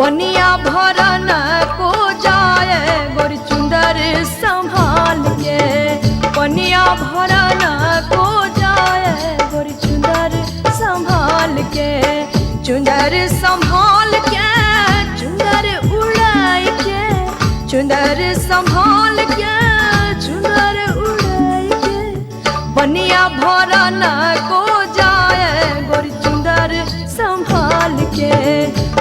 पनिया भरन को जाए गोरी चुंदर संभाल के। पनिया भरन को जाए गोरी चुंदर संभाल के। चुंदर संभाल के चुंदर उड़ाई के। चुंदर संभाल के चुंदर उड़ाई के। पनिया भरन को जाए गोरी चुंदर संभाल के।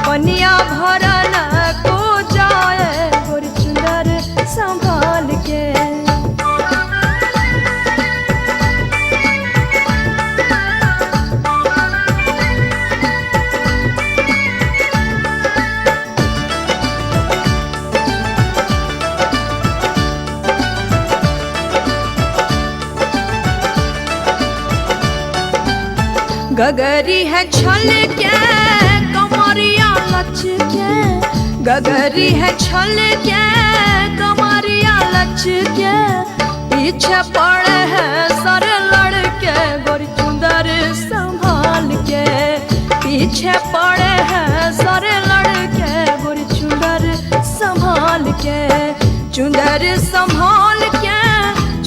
पनिया भरन को जाए गोरी चुंदर संभाल के। गगरी है छल के कमरिया लच के। गगरी है छल के कमरिया लच के। पीछे पड़े है सर लड़के गोरी चुंदर संभाल के। पीछे पड़े है सर लड़के गोरी चुंदर संभाल के। चुंदर संभाल के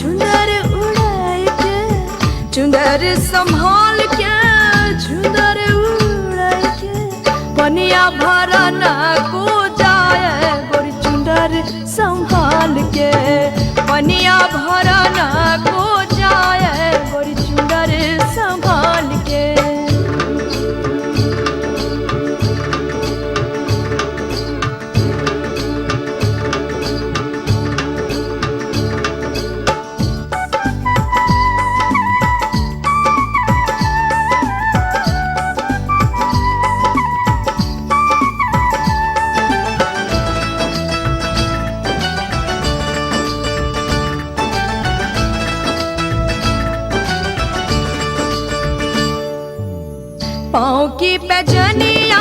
चुंदर उड़ाई के। चुंदर संभाल के चुंदर उड़ाई के। पनिया भरन को जाए गोरी चुंदर संभाल के। पनिया भरन को जाए गोरी चुंदर संभाल के। पाँव की पैजनिया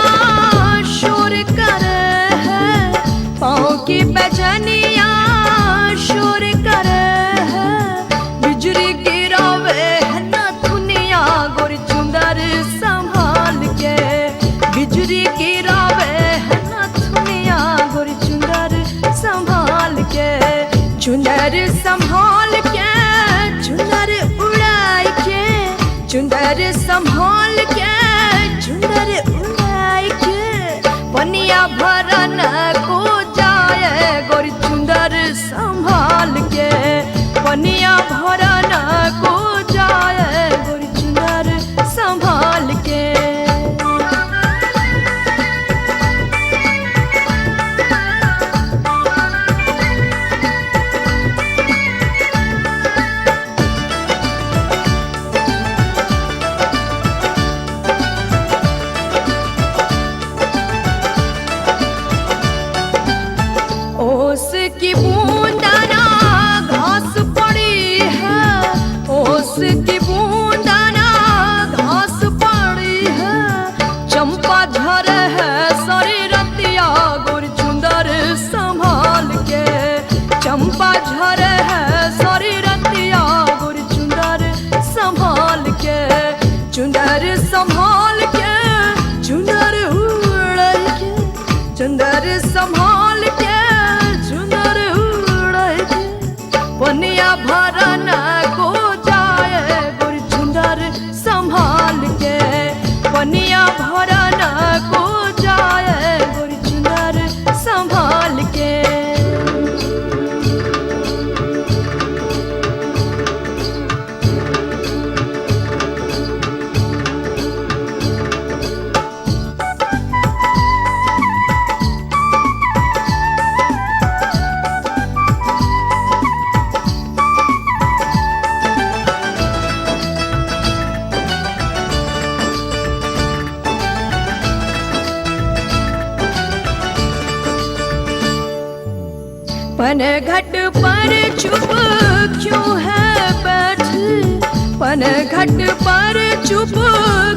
शोर करे है। पाँव की पैजनिया शोर करे है। बिजली गिरावे है न दुनिया गोरी चुंदर संभाल के। बिजली गिरावे है न दुनिया गोरी चुंदर संभाल के। चुंदर संभाल के चुंदर उड़ाई के। चुंदर संभाल के चुंदर उड़ाई के। पनिया भरन को जाए गोरी चुंदर संभाल के। पनिया भरन को जाए गोरी चुंदर संभाल के। ओस की बूंदना घास पड़ी है। ओस की बूंदना घास पड़ी है। चंपा झर है सारी रतिया गोरी चुंदर संभाल के। चंपा झर है सारी रतिया गोरी चुंदर संभाल के। चुंदर संभाल के चुंदर उड़ाई के। चुंदर संभाल के चुंदर उड़ाई के। पनिया भरन को जाए गोरी चुंदर संभाल के। पनिया भरन को जाए गोरी चुंदर संभाल के। पनघट पर चुप क्यों है बैठी। पनघट पर चुप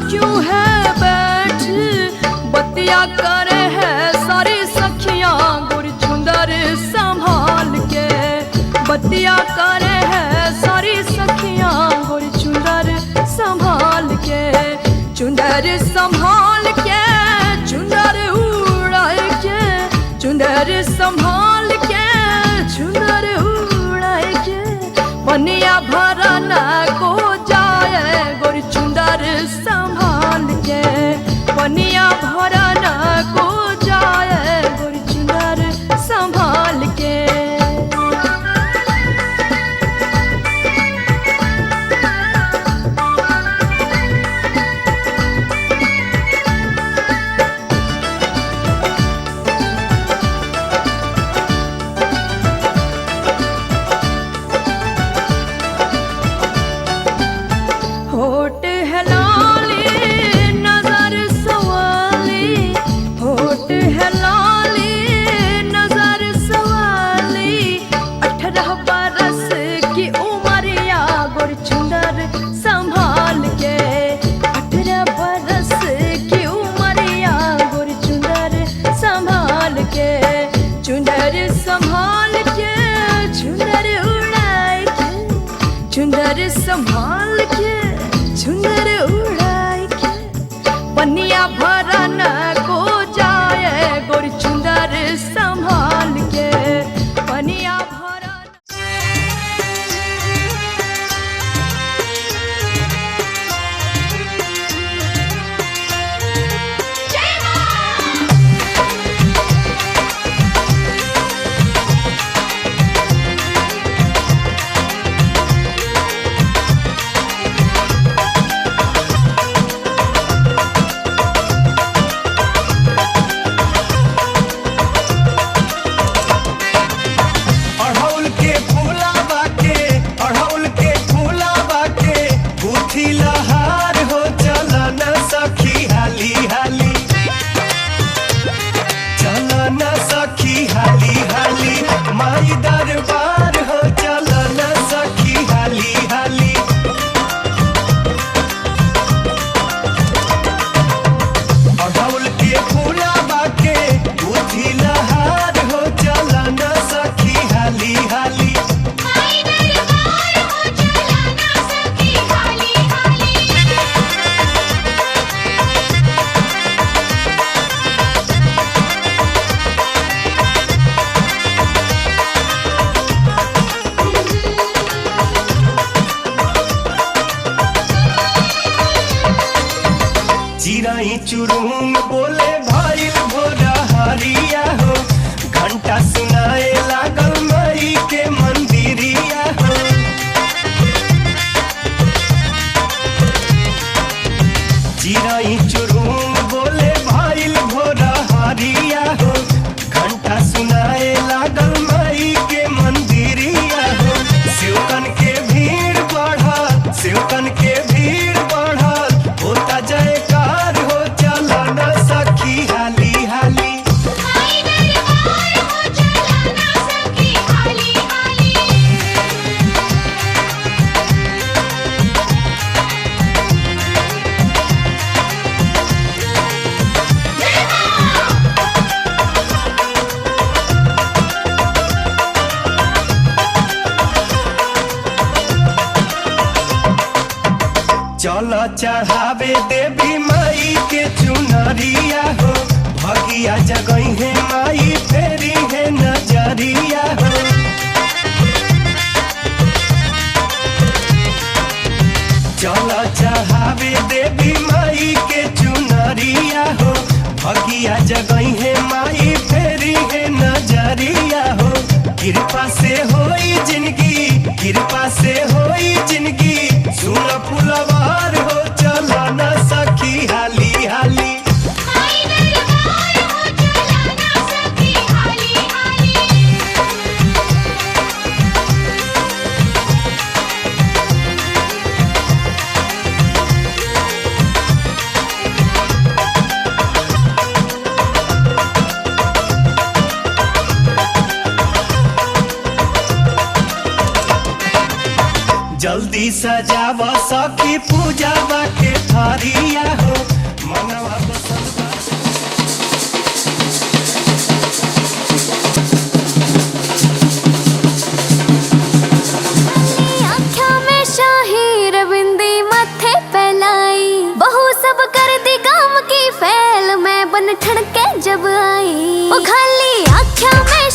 क्यों है बैठी। बतिया करे है सारी सखियां गोरी चुंदर संभाल के। बतिया करे है सारी सखियां गोरी चुंदर संभाल के। चुंदर संभाल के चुंदर उड़ाई के। संभाल के चुनर उड़ाए के पनिया भरा ना को जाए गोरी चुंदर संभाल के पनिया भरा ना को जाए गोरी चुंदर संभाल के। होठ है लाली नजर सवाली, होठ है लाली नजर सवाली, 18 बरस की उमरिया गोर चुंदर संभाल के 18 बरस की उमरिया गोर चुंदर संभाल के चुंदर संभाल के चुंदर उड़ाए के चुंदर संभाल के चुंदर उड़ाए के पनिया भरा न को जाए गोरी चुंदर संभाल के पनिया भरा माई दरबार हो चला न सखी हाली हाली। अढ़ौल के फूलावा के बुद्धि लहार हो चला न सखी हाली हाली। माई दरबार हो चला न सखी हाली हाली। चिराई चुरुंग बोले भइल भोरा हरिया हो, घंटा सुनाए लागल माई के मंदिरिया हो। चिराई चुरुंग बोले भइल भोरा हरिया हो, घंटा सुनाए लागल माई के मंदिरिया हो। सेवकन के भीड़ बढ़ल, सेवकन के भीड़ बढ़ल, होता जयकार हो चला न सखी हाली हाली। माई दरबार हो चला न सखी हाली हाली। चल चढ़ावे देवी माई के चुनरिया हो, भगिया जगई है माई फेरी है नजरिया हो। चल चढ़ावे देवी माई के चुनरिया हो, भगिया जगई है माई फेरी है नजरिया हो। कृपा से होई जिंदगी, कृपा से होई जिंदगी, सुन फुलवार हो चला न सखी हाली हाली। माई दरबार हो चला न सखी हाली हाली। जल्दी सजाव सखी पूजावा के थारिया हो, मनवा पसंद बा। आँखों में शाही रविंदी मथे पहलाई, बहू सब कर दी काम की फैल मैं बन ठन के जब आई। ओ खाली आँखों में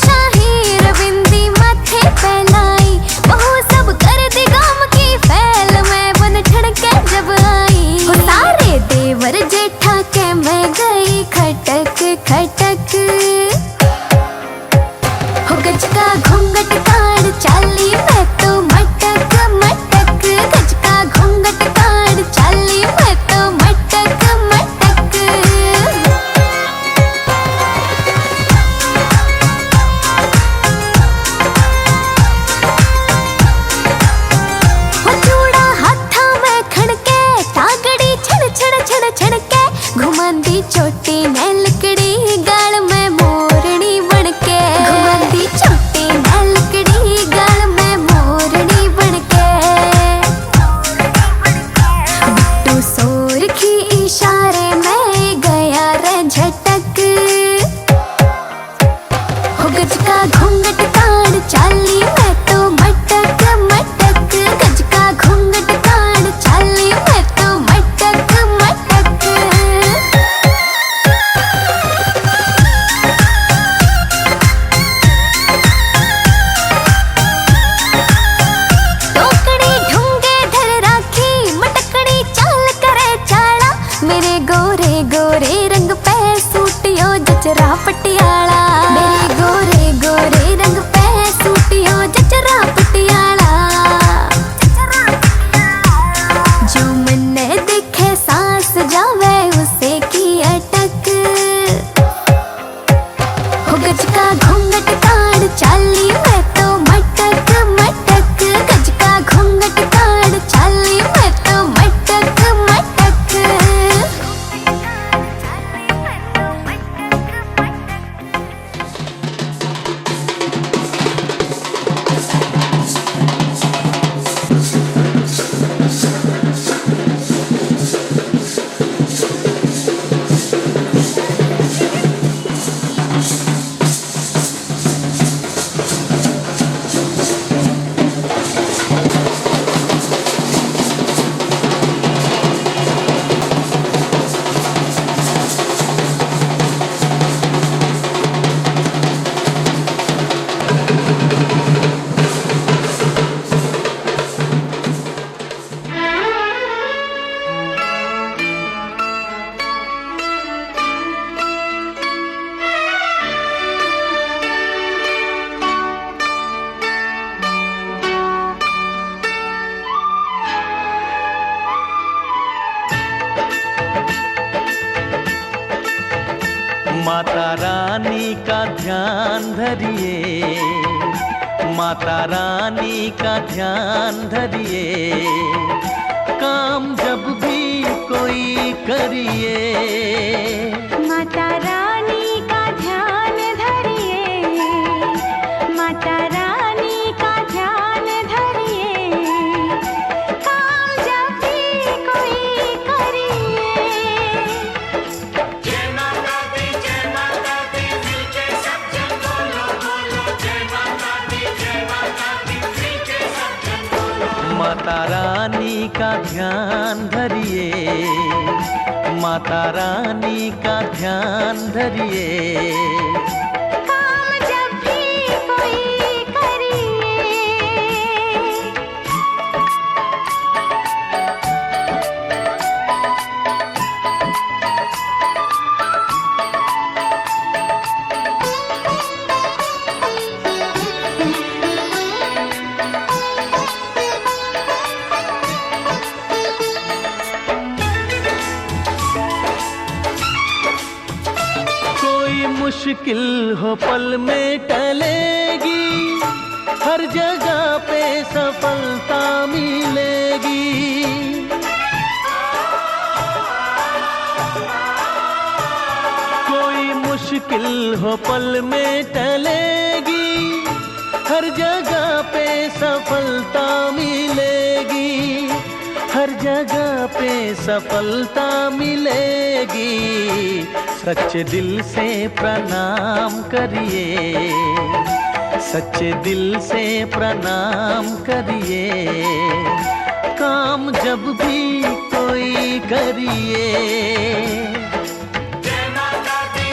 मटक। हो गज का घूंघट काढ़ चाली मैं तो मटक मटक। गज का घूंघट काढ़ चाली मैं तो मटक मटक। हो चूड़ा हाथा में खड़के तागड़ी छड़ छड़ छड़ छड़के। घुमांदी चोटी ने लकड़ी गाल में मोरनी बनके। घुमांदी चोटी ने लकड़ी गाल में मोरनी बनके। बिट्टू सोर की इशारे में गया रे झटक। हो गज का घूंघट काढ़ चाली मैं तो मटक मटक। गज का घूंघट काढ़ चाली मैं तो मटक मटक। टोकड़ी ढूंगे धर राखी मटकड़ी चाल करे चाला। मेरे गोरे गोरे रंग पे सूटियो जचरा पटियाला। मेरे गोरे गोरे रंग पे सूटियो जचरा पटियाला। जो मन देखे सांस जावे उसे की अटक। हो गज का घूंघट काढ़ चाली मैं तो मटक मटक। गज का घूंघट काढ़ चाली मैं तो मटक मटक। माता रानी का ध्यान धरिए, माता रानी का ध्यान धरिए। काम जब भी कोई करिए, माता रानी का ध्यान धरिए। माता रानी का ध्यान धरिए। काम जब भी कोई करिए। जय माता दी मिलके सब जन बोलो बोलो। जय माता दी मिलके सब जन बोलो। माता रानी का ध्यान धरिए, माता रानी का ध्यान धरिए। काम जब भी कोई करिए। कोई मुश्किल हो पल में टलेगी, हर जगह पे सफलता मिलेगी। कोई मुश्किल हो पल में टलेगी, हर जगह पे सफलता मिलेगी। हर जगह पे सफलता मिलेगी। सच्चे दिल से प्रणाम करिए, सच्चे दिल से प्रणाम करिए। काम जब भी कोई करिए। जय माता दी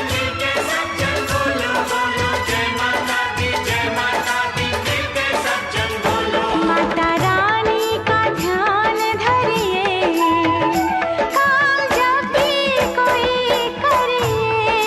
मिलके सब जन बोलो बोलो। जय माता दी मिलके सब जन बोलो। माता रानी का ध्यान धरिए। काम जब भी कोई करिए।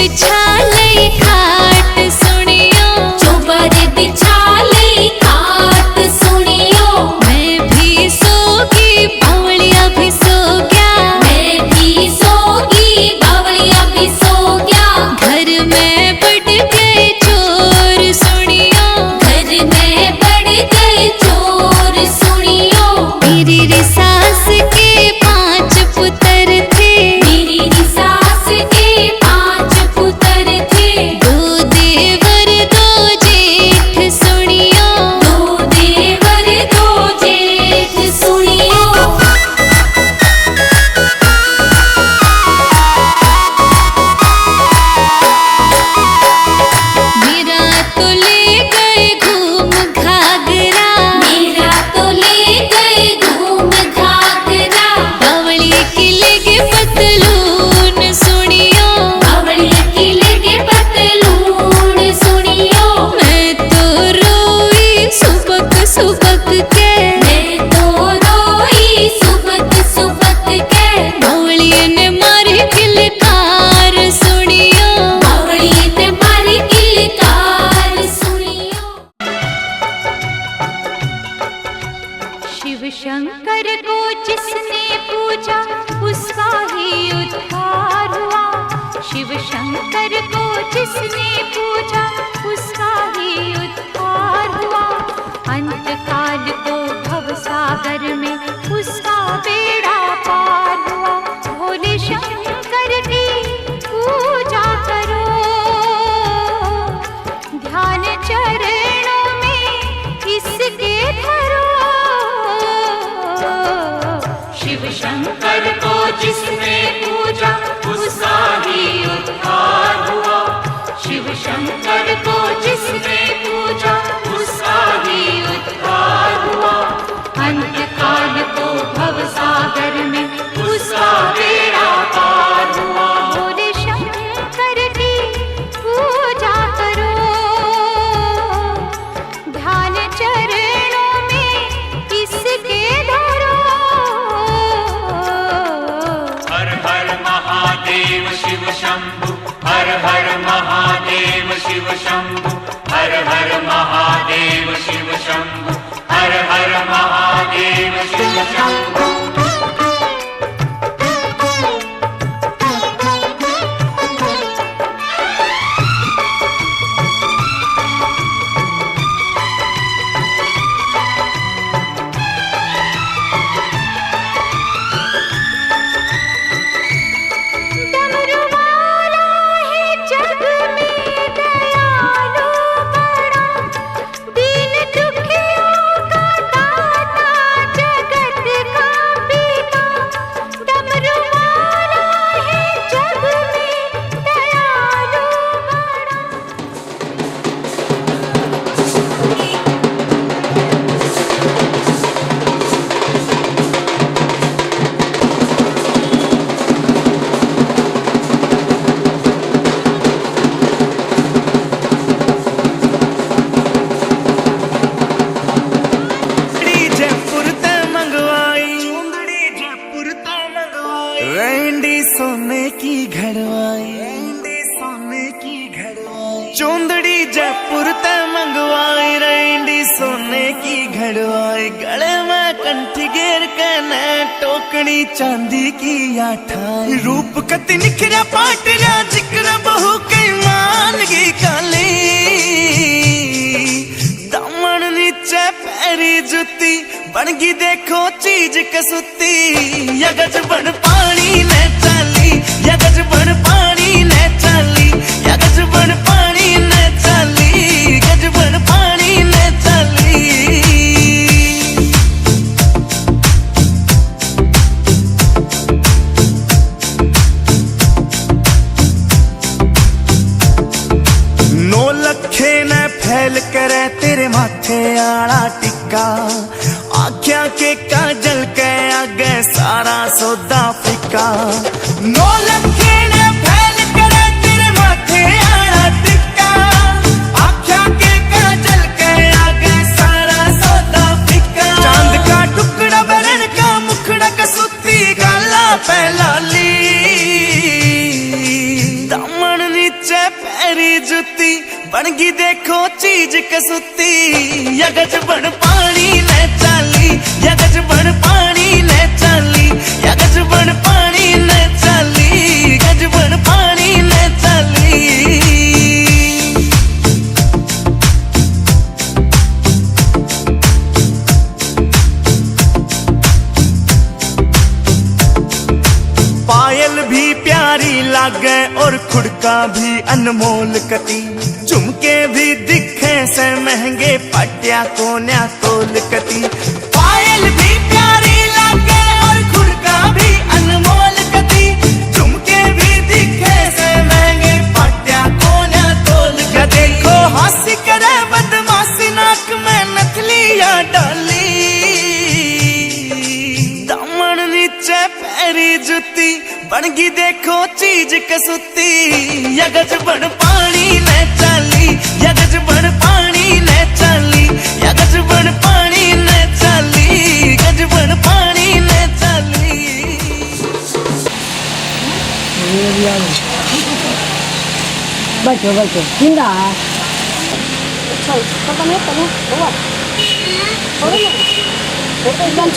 बिछा ले खाट सुनियो, चोबर बिछा ले खाट सुनियो। मैं भी सोगी बावलिया भी सो गया, मैं भी सोगी बावलिया भी सो गया। घर में बढ़ गए चोर सुनियो, घर में बढ़ गए चोर सुनियो। मेरी सास के 5 पुत्र थे, मेरी सास के 5 पुत्र थे। 2 देवर 2 जेठ सुनियो, 2 देवर 2 जेठ सुनियो। मेरा तो ले गए घूम घाघरा, मेरा तो ले गए घूम घाघरा। बावली की लगे पतलून सुनियो, बावली की लगे पतलून सुनियो। मैं तो रोई सुबक सुबक के, मैं तो रोई सुबक सुबक के। बावली ने मारी किलकार सुनियो, बावली ने मारी किलकार सुनियो। शिव शंकर को जिसने पूजा उसका ही उद्धार हुआ। शिव शंकर को जिसने पूजा उसका ही उद्धार हुआ। अंत काल को भव सागर में उसका बेड़ा पार हुआ। भोले शंकर की पूजा करो, ध्यान चरणों में इसके धरो। शिव शंकर को जिसने पूजा उसका ही उद्धार हुआ। शिव शंकर को जिसने पूजा उसका ही उद्धार हुआ। अंत काल को भव सागर में उसका बेड़ा पार हुआ। भोले शंकर की पूजा करो, ध्यान चरणों में इसके धरो। हर हर महादेव शिव शंभु, हर हर महादेव शिव शंभु, हर हर महादेव शिव शंभु, हर हर महादेव शिव शंभु। डमरू वाला है जग में दयालु बड़ा, दीन दुखियों का दाता जगत का पिता। डमरू वाला है जग में दयालु बड़ा। जयपुर ते मंगवाई, चुंदड़ी जयपुर ते मंगवाई। रैंडी सोने की घड़वाई, रैंडी सोने की घड़वाई। चुंदड़ी जयपुर ते मंगवाई, रैंडी सोने की घड़वाई। गले में कंठी घेर के न टोकनी चांदी की आठाई। रूप कति निखरा पाटरा जिक्र बहू के मान की काली। दामन नीचे पैरी जुती बनगी देखो चीज कसुती। यगज बन पानी ने चाली, यगज बन पानी ने चाली, यगज बन पानी ने चाली, गज बन पानी ने चाली। नौ लखे ने फैल करे तेरे माथे आला टिक्का। आख्या के काजल के आगे सारा सौदा फिका। 9 लखे ने फैल करे तेरे माथे आला टिक्का। आख्या के काजल के आगे सारा सौदा फिका। चांद का टुकड़ा बरन का मुखड़ा कसूती गाला पहला ली। दामन नीचे जुत्ती बनगी देखो चीज कसुती यगज बन पानी ले चाली यगज बन पानी ले चाली यगज बन पानी ले चाली गज बन पानी ले चाली पायल भी प्यारी लागे और खुड़का भी अनमोल कती झुमके भी दिखे से महंगे पटिया कोन्या तोल कती पायल भी प्यारी लागे और खुड़का भी अनमोल कती झुमके भी दिखे से महंगे पटिया कोन्या तोल कती देखो हंसी करे बदमाशी नाक में नथलिया डाली दामन नीचे पैरी जुती बनगी देखो चीज कसुती यगज बन पानी ले चाली यगज बन पानी ले चाली यगज बन पानी ले चाली गज बन पानी ले चाली बैठो बैठो किंदा चल पता नहीं तने हुआ थोड़ा ना एकदम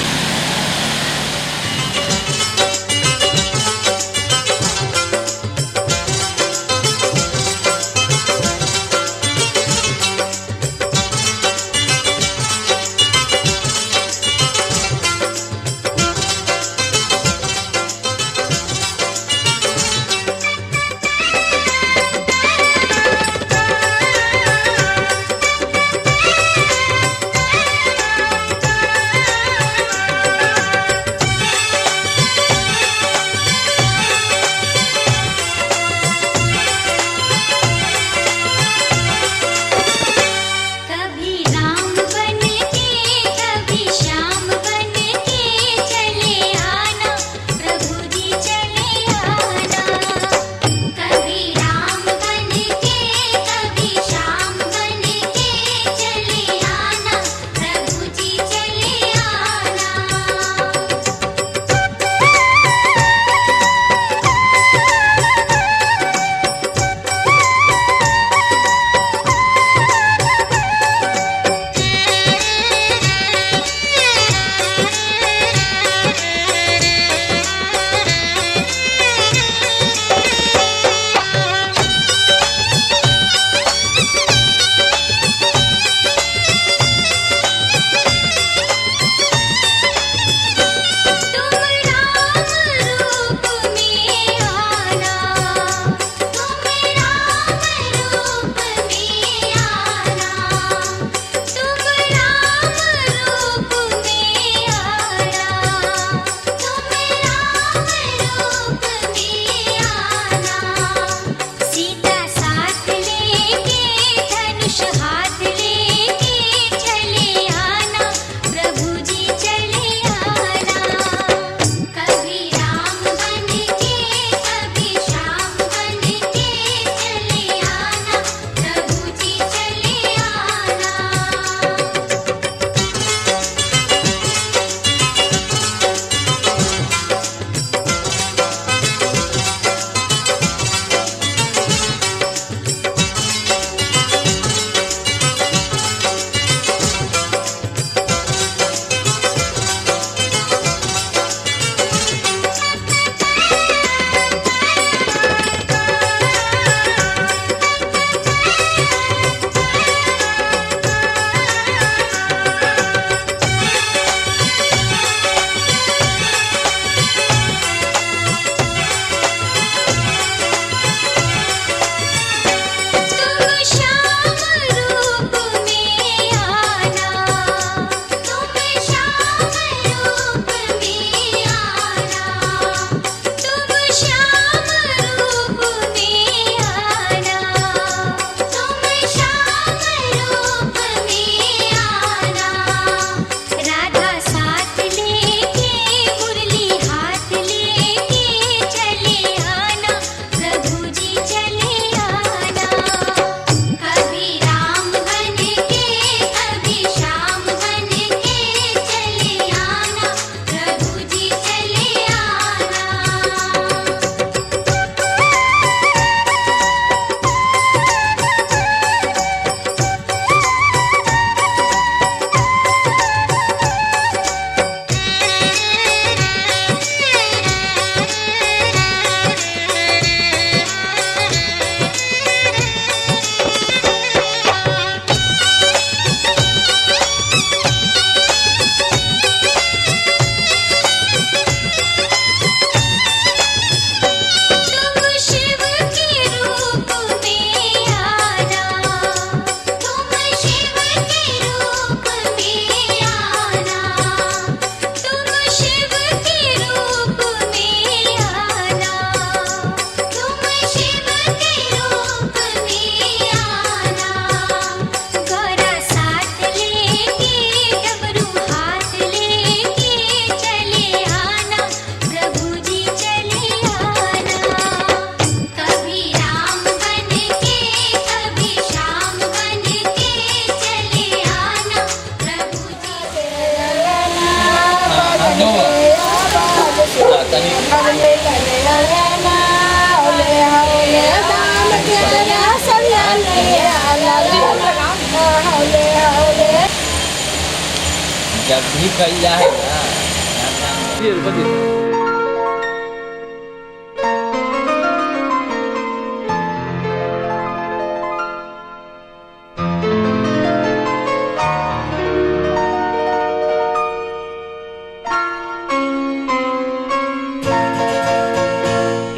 जब भी कल जाएगा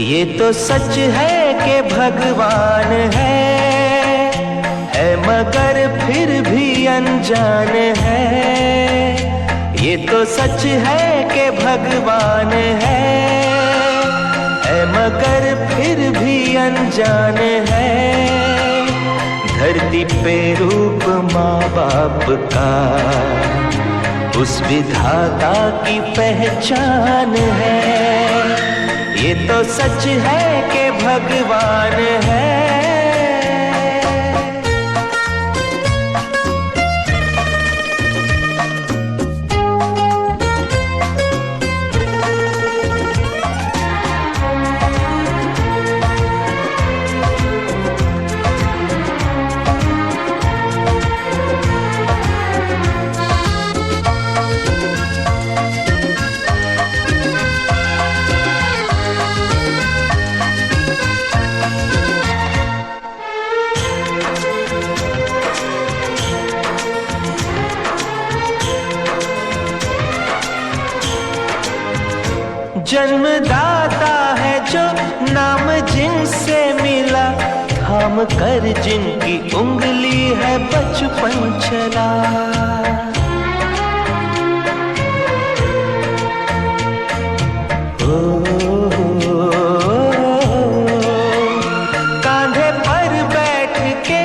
ये तो सच है कि भगवान है मगर फिर भी अनजान है। ये तो सच है कि भगवान है मगर फिर भी अनजान है। धरती पे रूप माँ बाप का उस विधाता की पहचान है। ये तो सच है कि भगवान है। जन्मदाता है जो नाम जिनसे मिला, थाम कर जिनकी उंगली है बचपन चला। कांधे पर बैठ के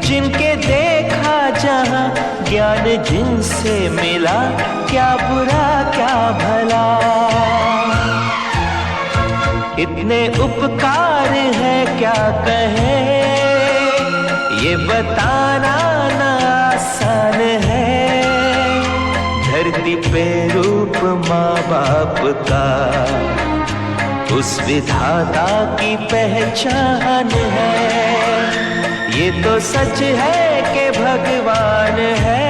जिनके देखा जहां, ज्ञान जिनसे मिला क्या बुरा क्या भला। इतने उपकार है क्या कहे, ये बताना ना आसान है। धरती पे रूप माँ बाप का उस विधाता की पहचान है। ये तो सच है कि भगवान है।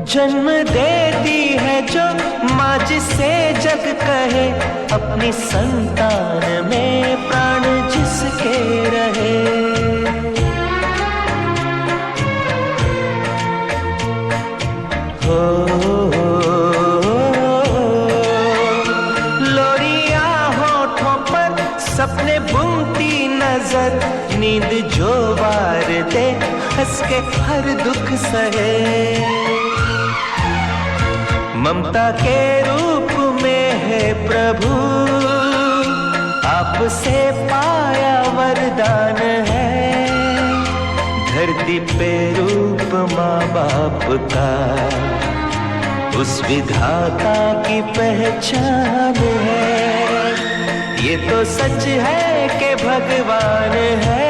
जन्म देती है जो माँ जिसे जग कहे, अपनी संतान में प्राण जिसके रहे। हो लोरियां होठों पर सपने बुनती नजर, नींद जो वार दे हंस के हर दुख सहे। ममता के रूप में है प्रभु, आपसे पाया वरदान है। धरती पे रूप माँ बाप का उस विधाता की पहचान है। ये तो सच है कि भगवान है।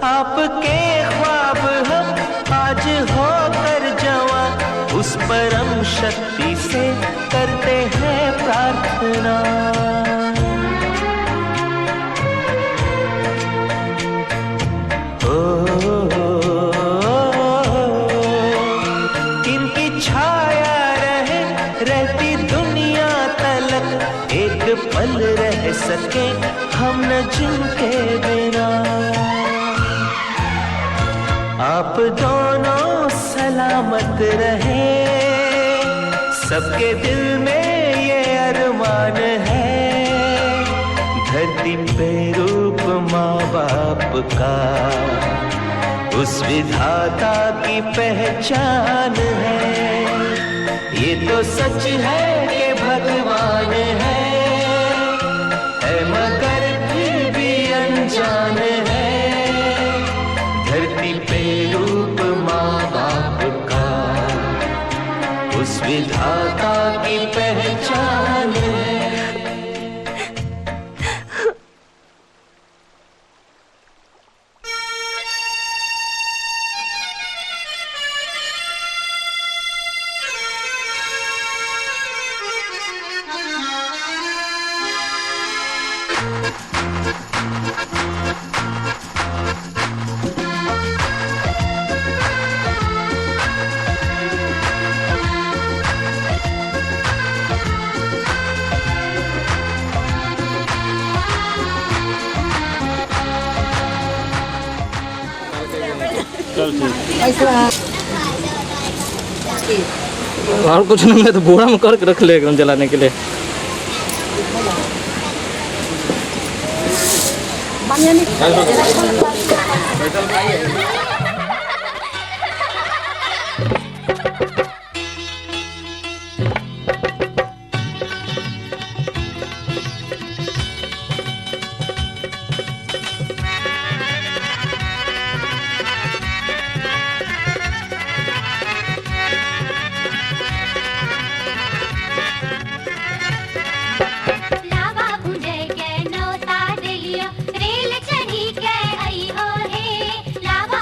आपके ख्वाब हम आज होकर जवां, उस परम शक्ति से करते हैं प्रार्थना। इन सके हम न जिनके बिना। आप दोनों सलामत रहे, सबके दिल में ये अरमान है। धरती पे रूप माँ बाप का उस विधाता की पहचान है। ये तो सच है कि भगवान है मगर फिर भी अनजान है। धरती पे रूप माँ बाप का उस विधाता की पहचान है। और कुछ नहीं मिले तो बोरा में करके रख ले एकदम जलाने के लिए। लावा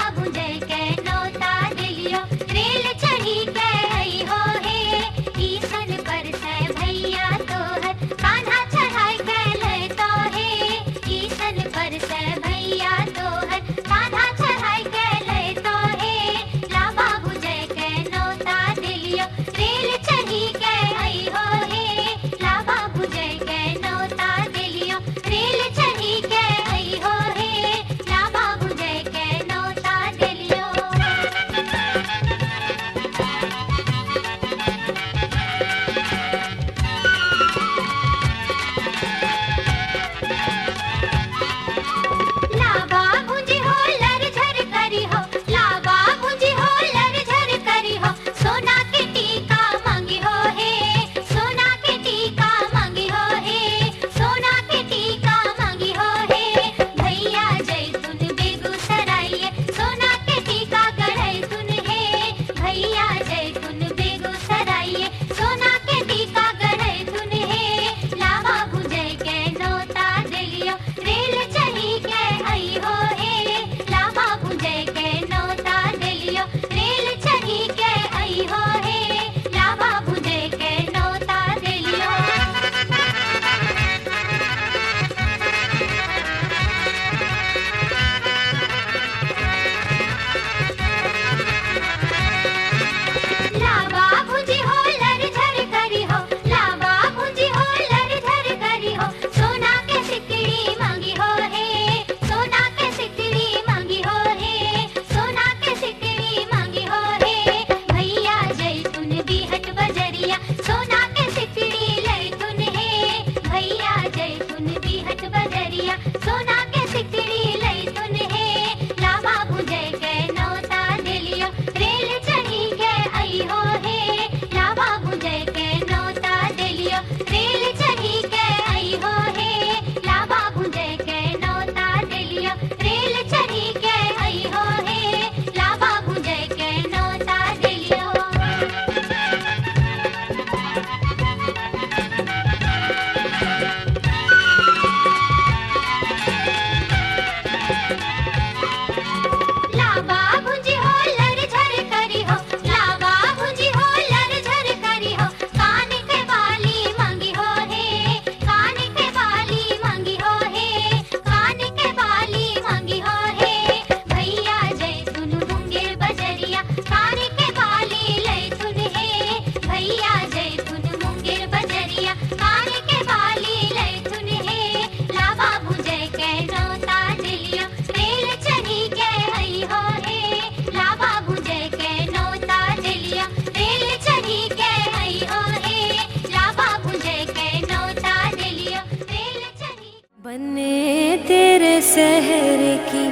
बने तेरे शहर की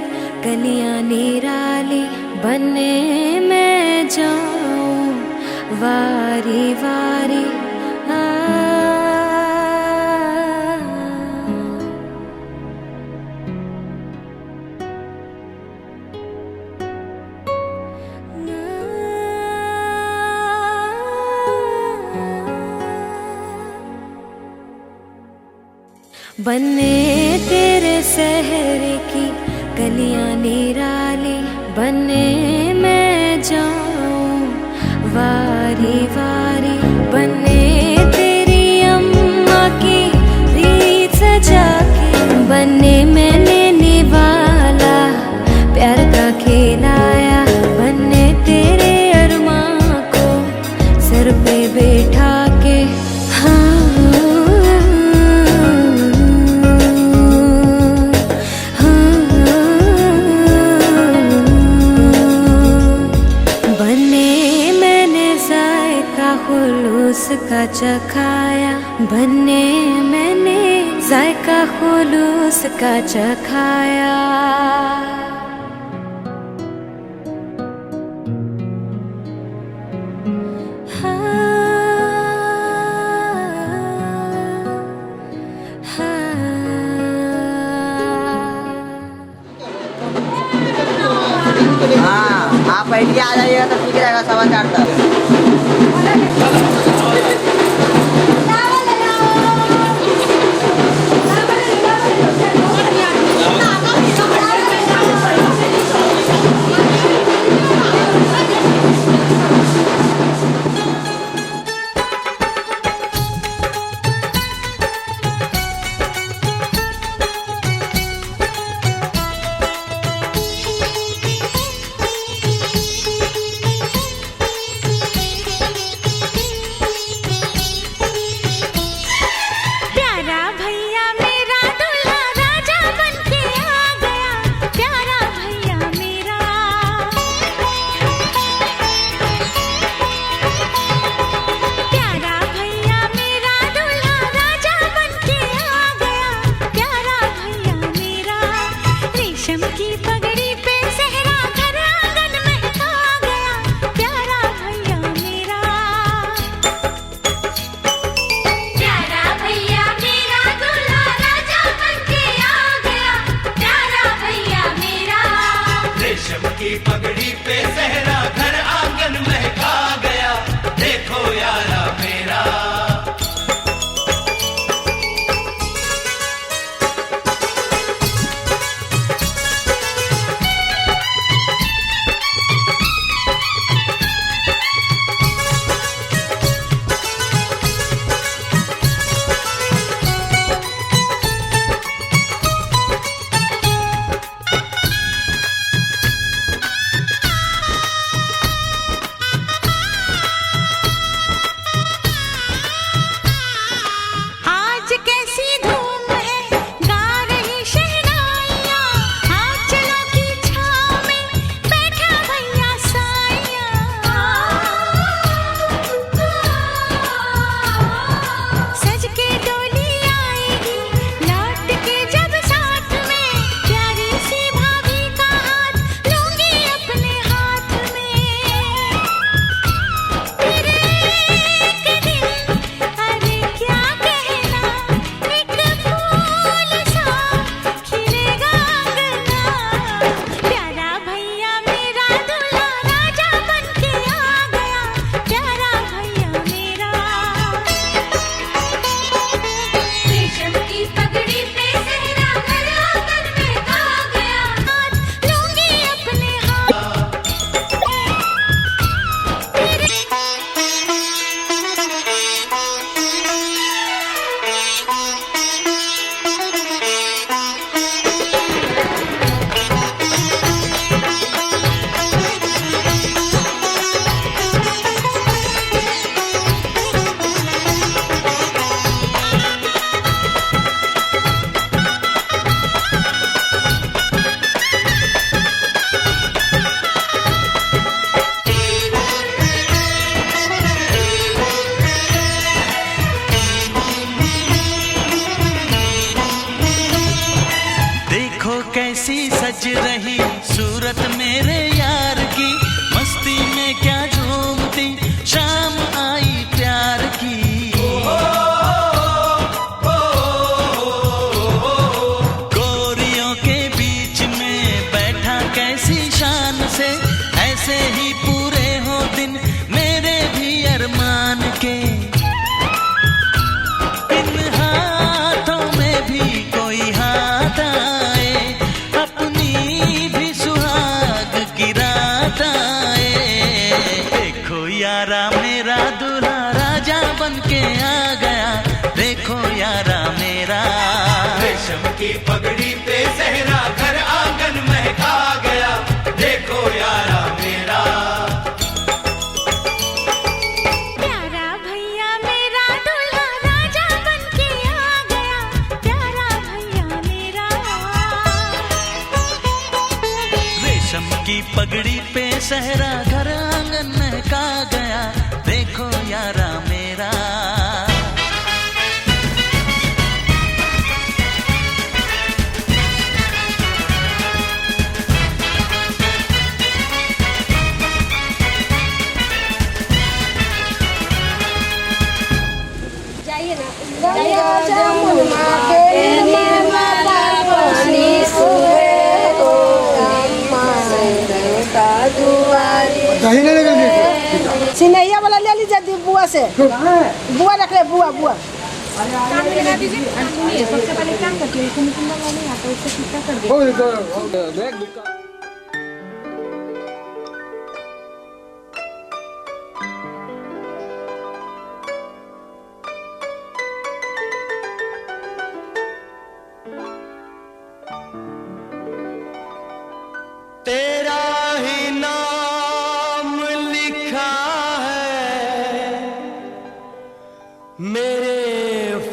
गलियां निराली, बने मैं जाऊं वारी वारी। बने तेरे शहर की गलियां निराली, बने मैं जाऊं वारी वारी। बने तेरी अम्मा की रीत सजा के, बने मैंने निवाला प्यार का खिलाया। बने तेरे अरमां को सर पे बैठा के, हाँ का चखाया। बने मैंने जायका खुलूस का चखाया। हाँ, आप बैठ के आ जाइएगा तो ठीक रहेगा। 4:15 तक। सज रही सूरत मेरे यार की, मस्ती में क्या झूमती शाम आई प्यार की। गोरियों के बीच में बैठा कैसी शान से, ऐसे ही पूरे हो दिन मेरे भी अरमान के। इन हाथों में भी कोई हाथ आए, अपनी भी सुहाग की रात आए। देखो यारा मेरा दूल्हा राजा बन के आ गया, देखो यारा मेरा। रेशम की पगड़ी पे सहरा घर आंगन महका गया, देखो यारा मेरा। प्यारा भैया मेरा दूल्हा राजा बन के आ गया, प्यारा भैया मेरा। रेशम की पगड़ी पे सहरा घर आंगन महका गया, देखो यारा मेरा। जाइए ना, सिनैया वाला ले लीजिए दी बुआ से। बुआ रख ले, बुआ बुआ कान में लगा दीजिए। सुनिए, सबसे पहले काम करती है, नहीं आता उससे सीधा कर दे। तेरा ही नाम लिखा है मेरे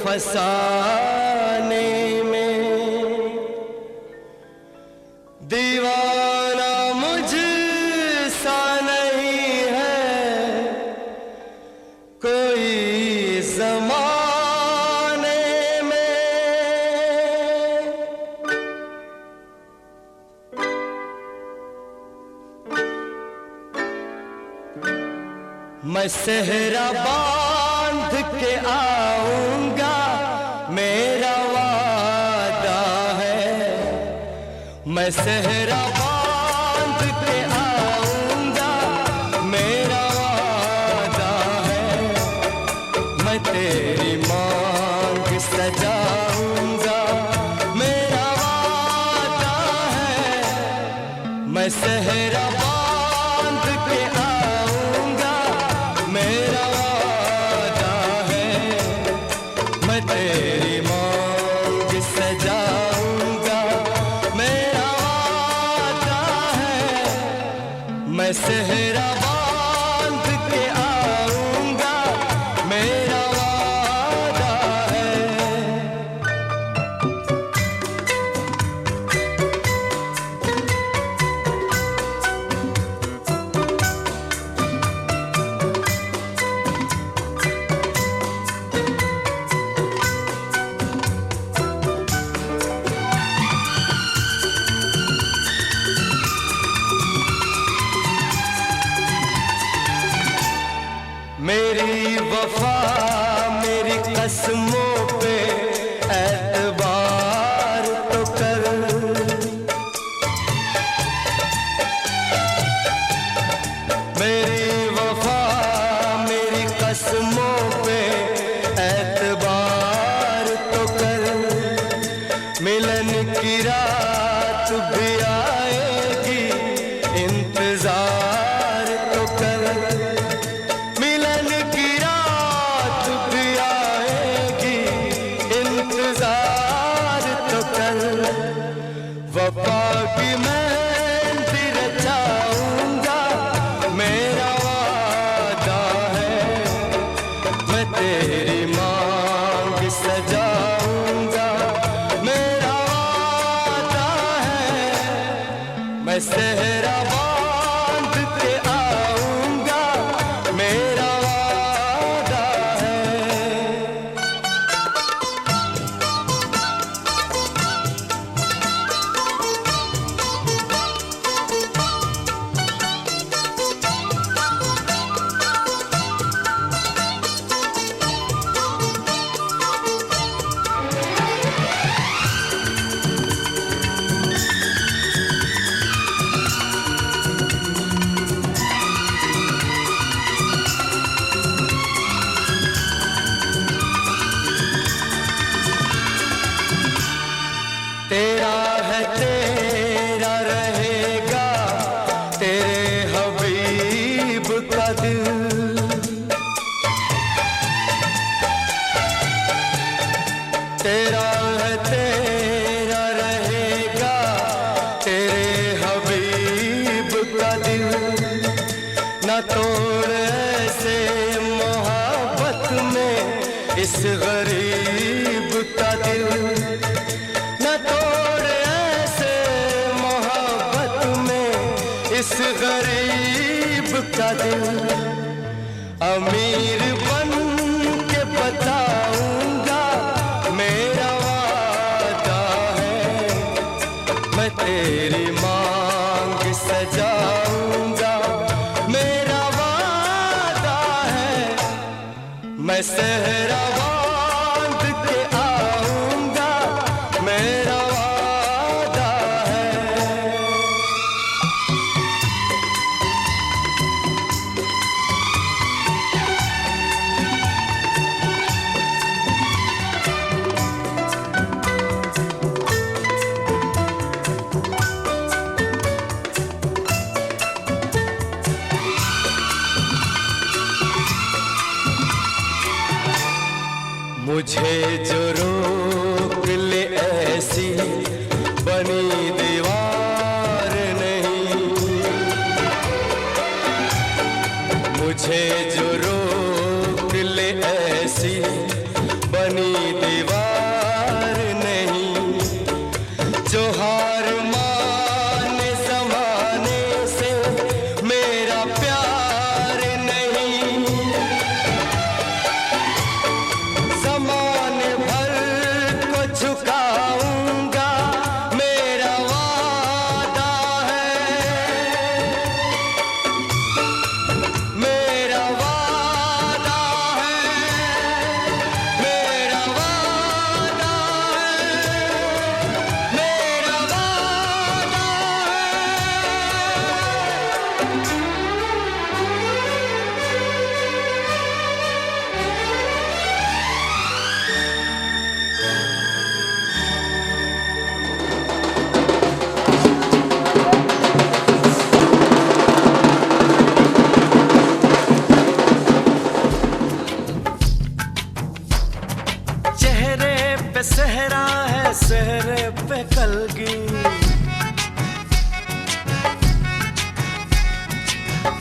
फसाने में, दीवाना मुझसा नहीं है कोई ज़माने में। मैं सेहरा बांध के आऊंगा, मेरा वादा है। मैं सेहरा बांध के आऊंगा, मेरा वादा है। मैं तेरी मांग सजाऊंगा, मेरा वादा है। मैं सेहरा बांध के आऊंगा, मेरा वादा है। मैं तेरी मांग सजाऊंगा, मेरा वादा है। मैं सेहरा बांध के आऊंगा, मेरा वादा है। मेरी वफा मेरी कसमों पे एतबार तो कर। मेरी वफा मेरी कसमों पे एतबार तो कर। मिलन की रात भी आएगी, इंतजार तो कर। मिलन की रात भी आएगी, इंतजार तो कर। वफा की मेहंदी रचाऊंगा, मेरा वादा है। मैं तेरी मांग सजाऊंगा, मेरा वादा है। मैं सेहरा बांध के आऊंगा, मेरा वादा है। है तेरा रहेगा तेरे हबीब का दिल। तेरा है तेरा रहेगा तेरे हबीब का दिल। न तोड़ ऐसे मोहब्बत में इस गरीब का दिल। न तोड़ ऐसे मोहब्बत में इस गरीब का दिल। अमीर बन के बताऊंगा मेरा वादा है, मैं तेरी मांग सजाऊंगा मेरा वादा है। मैं सहरा बांध के आऊंगा मेरा वादा है। मुझे जो रोक ले ऐसी बनी दीवार नहीं। मुझे जो रोक ले ऐसी बनी दीवार नहीं। जो हार माने ज़माने से मेरा प्यार नहीं। ज़माने भर को झुकाऊंगा मेरा वादा है। मेरा वादा है। मेरा वादा है। मेरा वादा चेहरे पे सहरा है सहरे पे कलगी।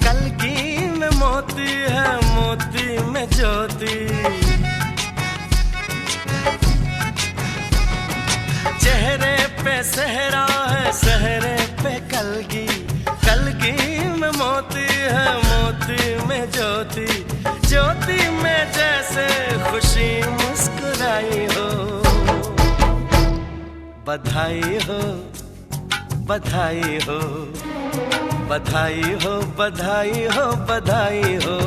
कलगी में मोती है मोती में ज्योति। चेहरे पे सहरा है सहरे पे कलगी। कलगी में मोती है मोती में ज्योति। ज्योति में जैसे खुशी मुस्कुराई हो। बधाई हो बधाई हो बधाई हो बधाई हो बधाई हो।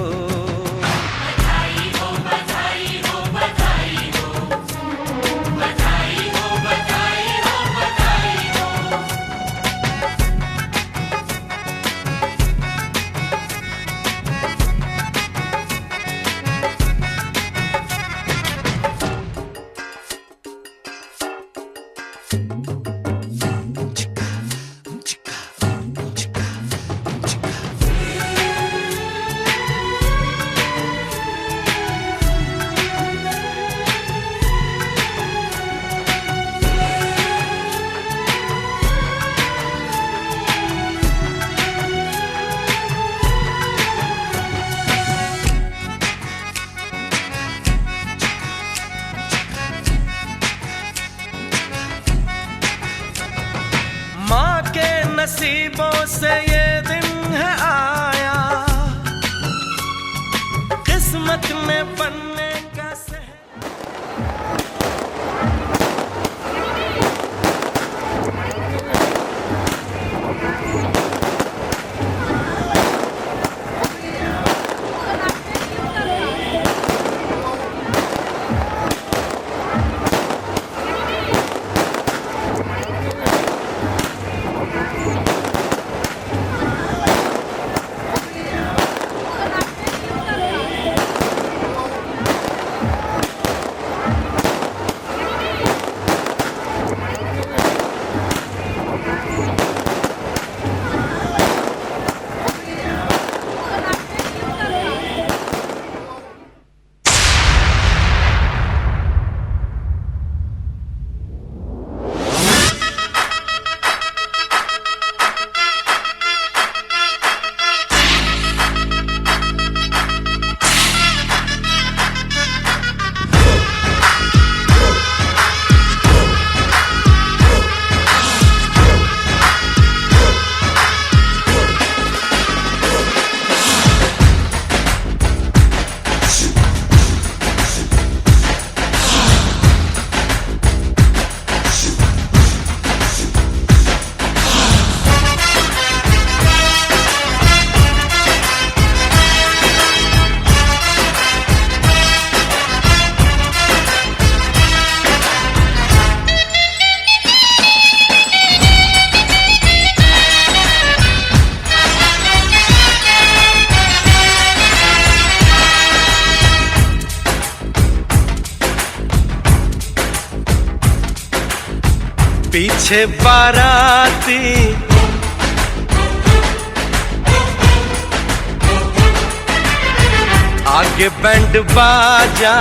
नसीबों से ये दिन है आया। किस्मत में बनने का पीछे बाराती आगे बैंड बाजा,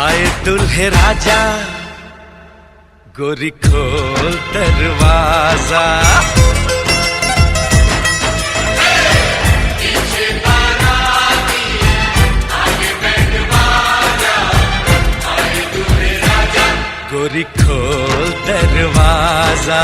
आए दुल्हे राजा, गोरी खोल दरवाजा। गोरी खोल दरवाजा।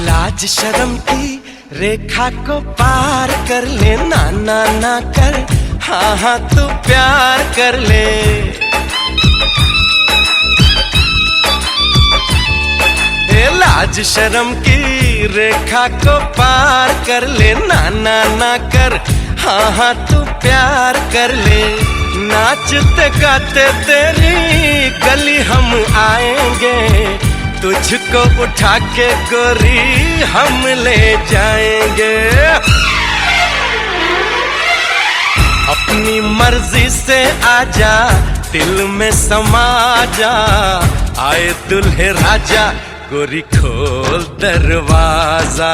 लाज शर्म की रेखा को पार कर ले, ना ना ना कर, हाँ हाँ तू प्यार कर ले। ए लाज शर्म की रेखा को पार कर ले, ना ना ना कर, हाँ हाँ तू प्यार कर ले। नाचते गाते तेरी गली हम आएंगे, तुझको उठा के गोरी हम ले जाएंगे। अपनी मर्जी से आजा, दिल में समा जा, आए दुल्हे राजा, गोरी खोल दरवाजा।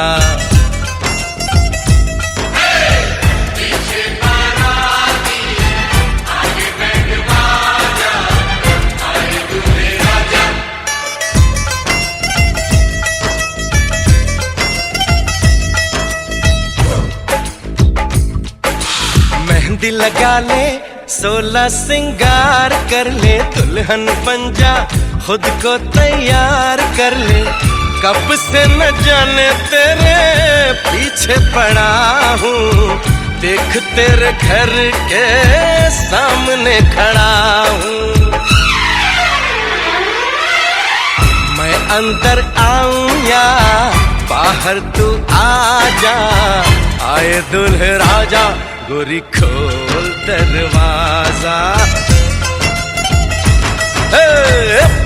मेहंदी लगा ले, 16 सिंगार कर ले, दुल्हन बन जा, खुद को तैयार कर ले। कब से न जाने तेरे पीछे पड़ा हूँ, देख तेरे घर के सामने खड़ा हूँ। मैं अंदर आऊं या बाहर तू आ जा, आए दुल्हे राजा, गोरी खोल दरवाजा।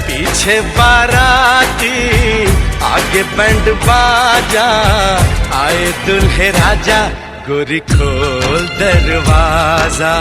पीछे बाराती आगे बैंड बाजा, आए दुल्हे राजा, गोरी खोल दरवाजा।